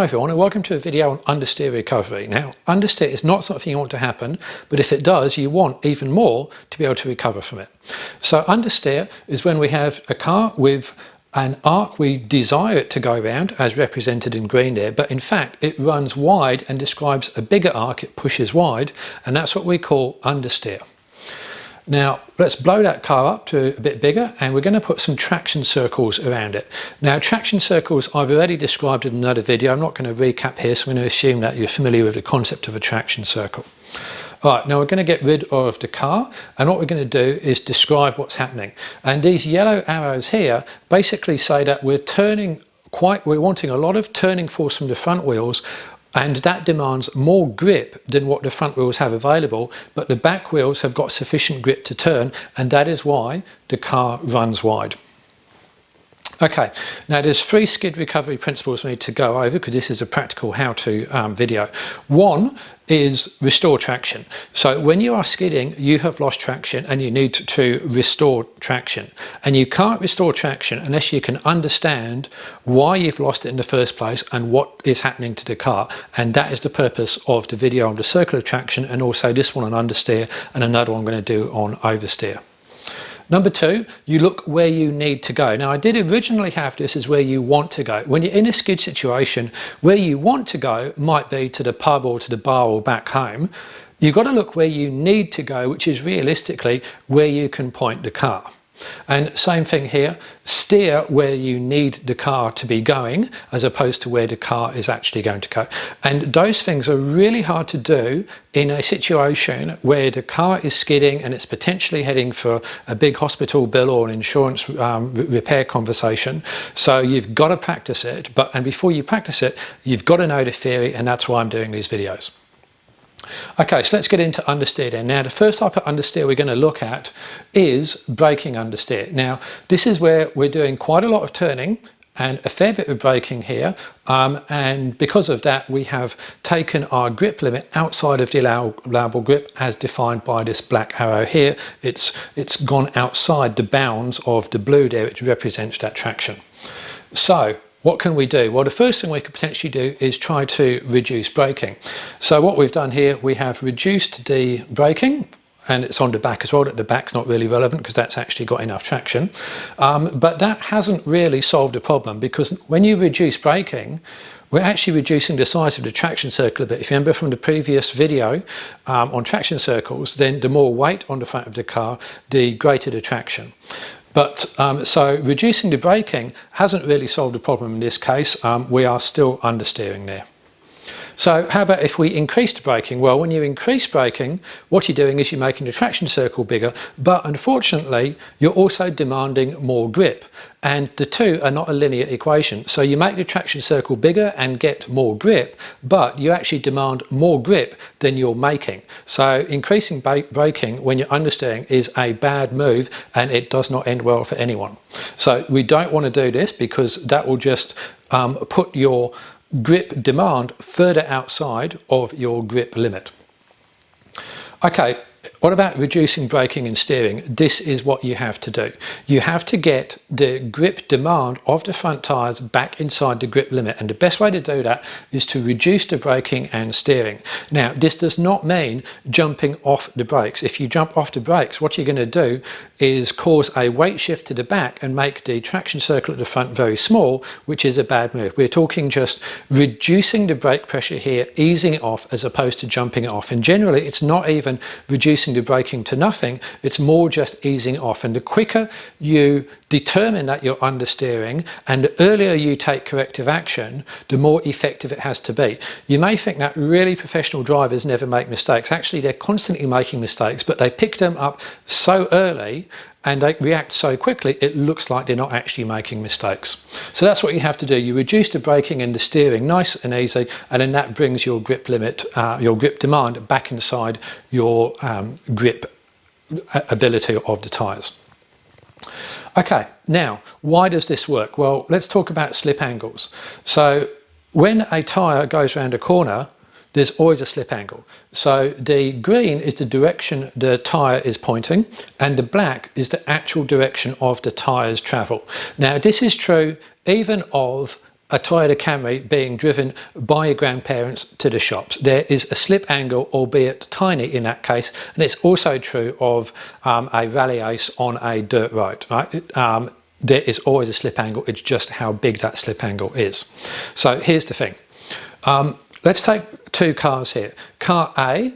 Hi everyone and welcome to a video on understeer recovery. Now, understeer is not something you want to happen, but if it does, you want even more to be able to recover from it. So understeer is when we have a car with an arc we desire it to go around, as represented in green there, but in fact it runs wide and describes a bigger arc it pushes wide, and that's what we call understeer. Now let's blow that car up to a bit bigger and we're going to put some traction circles around it. Now traction circles I've already described in another video. I'm not going to recap here, so I'm going to assume that you're familiar with the concept of a traction circle. Alright, now we're going to get rid of the car, and what we're going to do is describe what's happening. And these yellow arrows here basically say that we're wanting a lot of turning force from the front wheels, and that demands more grip than what the front wheels have available, but the back wheels have got sufficient grip to turn, and that is why the car runs wide. Okay, now there's 3 skid recovery principles we need to go over because this is a practical how-to video. One is restore traction. So when you are skidding, you have lost traction and you need to restore traction. And you can't restore traction unless you can understand why you've lost it in the first place and what is happening to the car. And that is the purpose of the video on the circle of traction, and also this one on understeer and another one I'm going to do on oversteer. Number 2, you look where you need to go. Now I did originally have this as where you want to go. When you're in a skid situation, where you want to go might be to the pub or to the bar or back home. You've got to look where you need to go, which is realistically where you can point the car. And same thing here, steer where you need the car to be going as opposed to where the car is actually going to go. And those things are really hard to do in a situation where the car is skidding and it's potentially heading for a big hospital bill or an insurance repair conversation. So you've got to practice it, and before you practice it, you've got to know the theory, and that's why I'm doing these videos. Okay, so let's get into understeer then. Now the first type of understeer we're going to look at is braking understeer. Now this is where we're doing quite a lot of turning and a fair bit of braking here, and because of that we have taken our grip limit outside of the allowable grip as defined by this black arrow here. It's gone outside the bounds of the blue there, which represents that traction. So what can we do? Well, the first thing we could potentially do is try to reduce braking. So what we've done here, we have reduced the braking, and it's on the back as well. That the back's not really relevant because that's actually got enough traction. But that hasn't really solved the problem, because when you reduce braking, we're actually reducing the size of the traction circle a bit. If you remember from the previous video on traction circles, then the more weight on the front of the car, the greater the traction. But so reducing the braking hasn't really solved the problem in this case. We are still understeering there. So how about if we increase the braking? Well, when you increase braking, what you're doing is you're making the traction circle bigger, but unfortunately you're also demanding more grip, and the two are not a linear equation. So you make the traction circle bigger and get more grip, but you actually demand more grip than you're making. So increasing braking when you're understeering is a bad move, and it does not end well for anyone. So we don't want to do this, because that will just put your grip demand further outside of your grip limit. Okay, what about reducing braking and steering? This is what you have to do. You have to get the grip demand of the front tyres back inside the grip limit, and the best way to do that is to reduce the braking and steering. Now this does not mean jumping off the brakes. If you jump off the brakes, what you're going to do is cause a weight shift to the back and make the traction circle at the front very small, which is a bad move. We're talking just reducing the brake pressure here, easing it off as opposed to jumping it off. And generally it's not even reducing the braking to nothing, it's more just easing off. And the quicker you determine that you're understeering and the earlier you take corrective action, the more effective it has to be. You may think that really professional drivers never make mistakes. Actually, they're constantly making mistakes, but they pick them up so early and they react so quickly, it looks like they're not actually making mistakes. So that's what you have to do. You reduce the braking and the steering nice and easy, and then that brings your grip limit, your grip demand back inside your grip ability of the tyres. Okay, now why does this work? Well, let's talk about slip angles. So when a tyre goes around a corner, there's always a slip angle. So the green is the direction the tyre is pointing, and the black is the actual direction of the tyre's travel. Now this is true even of a Toyota Camry being driven by your grandparents to the shops. There is a slip angle, albeit tiny in that case, and it's also true of a rally ace on a dirt road, right? There is always a slip angle, it's just how big that slip angle is. So here's the thing. Let's take two cars here. Car A,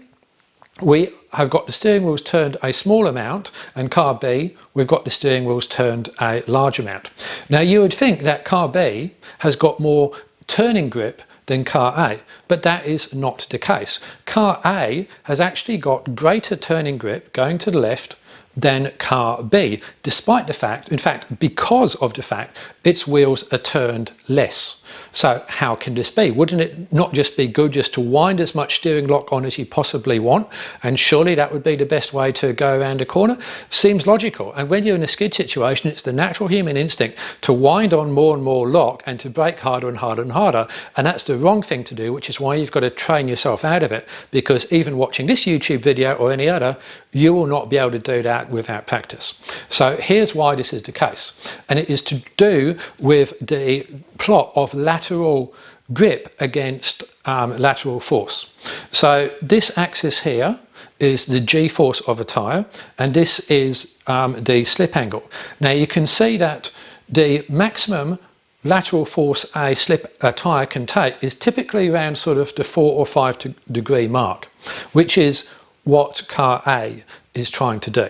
we have got the steering wheels turned a small amount, and car B, we've got the steering wheels turned a large amount. Now you would think that car B has got more turning grip than car A, but that is not the case. Car A has actually got greater turning grip going to the left than car B, despite the fact, in fact, because of the fact its wheels are turned less. So how can this be? Wouldn't it not just be good just to wind as much steering lock on as you possibly want? And surely that would be the best way to go around a corner? Seems logical. And when you're in a skid situation, it's the natural human instinct to wind on more and more lock and to brake harder and harder and harder. And that's the wrong thing to do, which is why you've got to train yourself out of it. Because even watching this YouTube video or any other, you will not be able to do that without practice. So here's why this is the case. And it is to do with the plot of lateral grip against lateral force. So this axis here is the g-force of a tyre, and this is the slip angle. Now you can see that the maximum lateral force a tyre can take is typically around sort of the 4 or 5 degree mark, which is what car A is trying to do.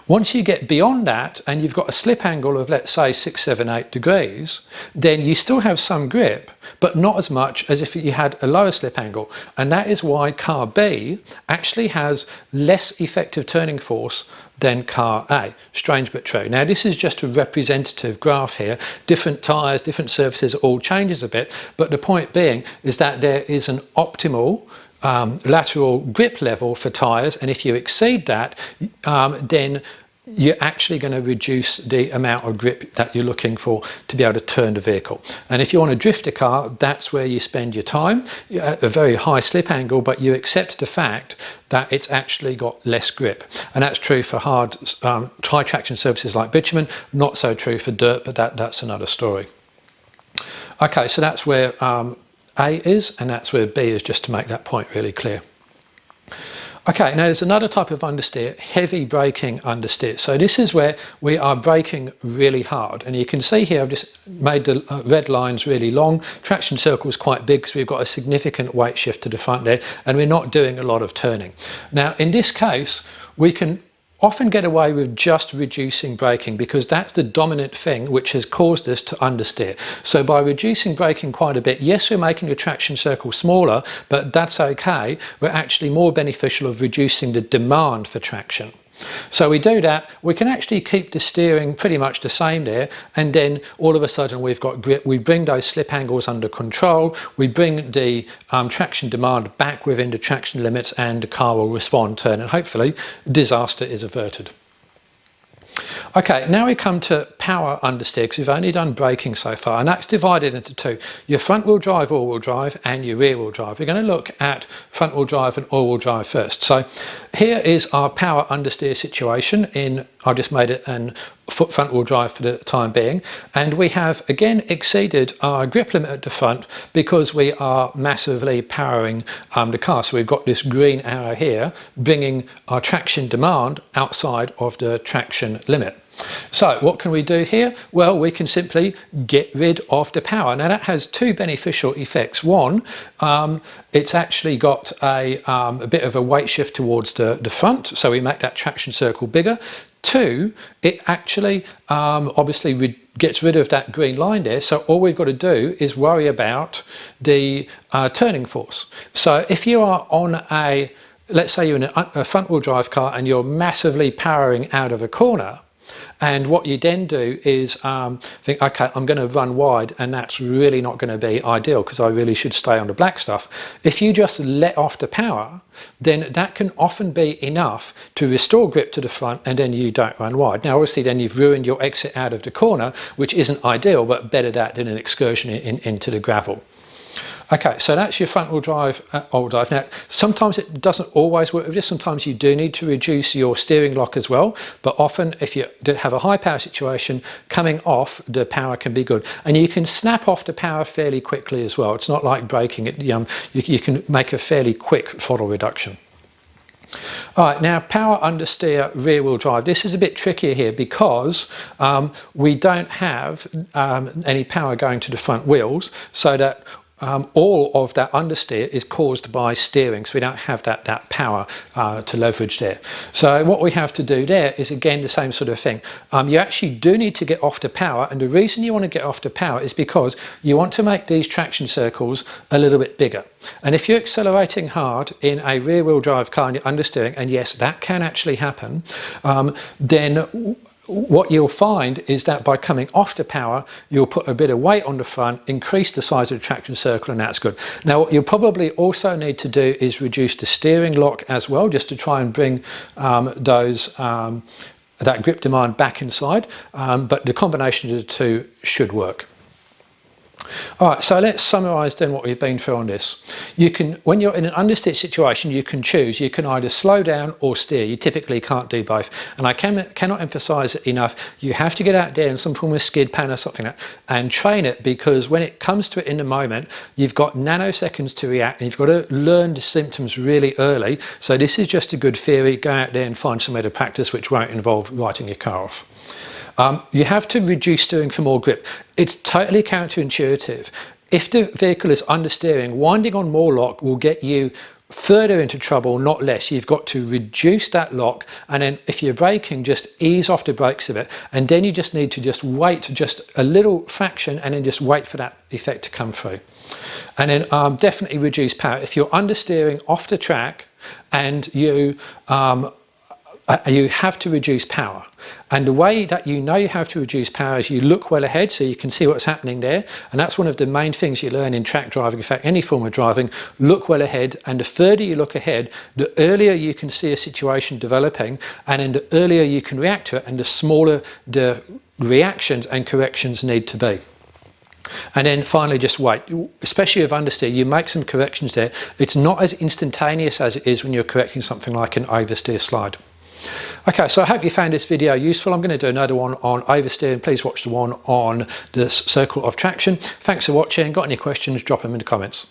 Once you get beyond that and you've got a slip angle of, let's say, 6, 7, 8 degrees, then you still have some grip, but not as much as if you had a lower slip angle. And that is why car B actually has less effective turning force than car A. Strange but true. Now this is just a representative graph here. Different tyres, different surfaces, all changes a bit, but the point being is that there is an optimal lateral grip level for tyres, and if you exceed that, then you're actually going to reduce the amount of grip that you're looking for to be able to turn the vehicle. And if you want to drift a car, that's where you spend your time at a very high slip angle, but you accept the fact that it's actually got less grip. And that's true for hard high traction surfaces like bitumen, not so true for dirt, but that's another story. Okay, so that's where A is, and that's where B is, just to make that point really clear. Okay, now there's another type of understeer, heavy braking understeer. So this is where we are braking really hard, and you can see here I've just made the red lines really long. Traction circle is quite big because we've got a significant weight shift to the front there, and we're not doing a lot of turning. Now in this case, we can often get away with just reducing braking because that's the dominant thing which has caused us to understeer. So by reducing braking quite a bit, yes, we're making the traction circle smaller, but that's okay. We're actually more beneficial of reducing the demand for traction. So we do that, we can actually keep the steering pretty much the same there, and then all of a sudden we've got grip. We bring those slip angles under control, we bring the traction demand back within the traction limits, and the car will respond, turn, and hopefully disaster is averted. Okay, now we come to power understeer, because we've only done braking so far, and that's divided into two: your front wheel drive, all wheel drive, and your rear wheel drive. We're going to look at front wheel drive and all wheel drive first. So here is our power understeer situation in, I just made it an front wheel drive for the time being, and we have again exceeded our grip limit at the front because we are massively powering the car. So we've got this green arrow here bringing our traction demand outside of the traction limit. So what can we do here? Well, we can simply get rid of the power. Now that has two beneficial effects. One, it's actually got a bit of a weight shift towards the front, so we make that traction circle bigger. Two, it actually obviously gets rid of that green line there, so all we've got to do is worry about the turning force. So if you are on a, let's say you're in a front wheel drive car and you're massively powering out of a corner, and what you then do is think, okay, I'm going to run wide, and that's really not going to be ideal because I really should stay on the black stuff. If you just let off the power, then that can often be enough to restore grip to the front, and then you don't run wide. Now obviously then you've ruined your exit out of the corner, which isn't ideal, but better that than an excursion into the gravel. Okay, so that's your front wheel drive, all-wheel drive. Now, sometimes it doesn't always work with this. Sometimes you do need to reduce your steering lock as well. But often, if you have a high power situation, coming off the power can be good. And you can snap off the power fairly quickly as well. It's not like braking it. You can make a fairly quick throttle reduction. All right, now power understeer rear wheel drive. This is a bit trickier here because we don't have any power going to the front wheels, so that all of that understeer is caused by steering, so we don't have that power to leverage there. So what we have to do there is again the same sort of thing. You actually do need to get off the power, and the reason you want to get off the power is because you want to make these traction circles a little bit bigger. And if you're accelerating hard in a rear wheel drive car and you're understeering, and yes, that can actually happen, then what you'll find is that by coming off the power, you'll put a bit of weight on the front, increase the size of the traction circle, and that's good. Now, what you'll probably also need to do is reduce the steering lock as well, just to try and bring that grip demand back inside. But the combination of the two should work. All right, so let's summarise then what we've been through on this. You can, when you're in an understeer situation, you can choose. You can either slow down or steer. You typically can't do both. And I cannot emphasise it enough. You have to get out there in some form of skid pan or something like that and train it, because when it comes to it in the moment, you've got nanoseconds to react, and you've got to learn the symptoms really early. So this is just a good theory. Go out there and find some way to practice, which won't involve writing your car off. You have to reduce steering for more grip. It's totally counterintuitive. If the vehicle is understeering, winding on more lock will get you further into trouble, not less. You've got to reduce that lock, and then if you're braking, just ease off the brakes a bit, and then you just need to just wait just a little fraction, and then just wait for that effect to come through. And then definitely reduce power. If you're understeering off the track and you have to reduce power. And the way that you know you have to reduce power is you look well ahead, so you can see what's happening there. And that's one of the main things you learn in track driving. In fact, any form of driving, look well ahead. And the further you look ahead, the earlier you can see a situation developing, and then the earlier you can react to it, and the smaller the reactions and corrections need to be. And then finally, just wait. Especially with understeer, you make some corrections there. It's not as instantaneous as it is when you're correcting something like an oversteer slide. Okay, so I hope you found this video useful. I'm going to do another one on oversteer, and please watch the one on the circle of traction. Thanks for watching. Got any questions, drop them in the comments.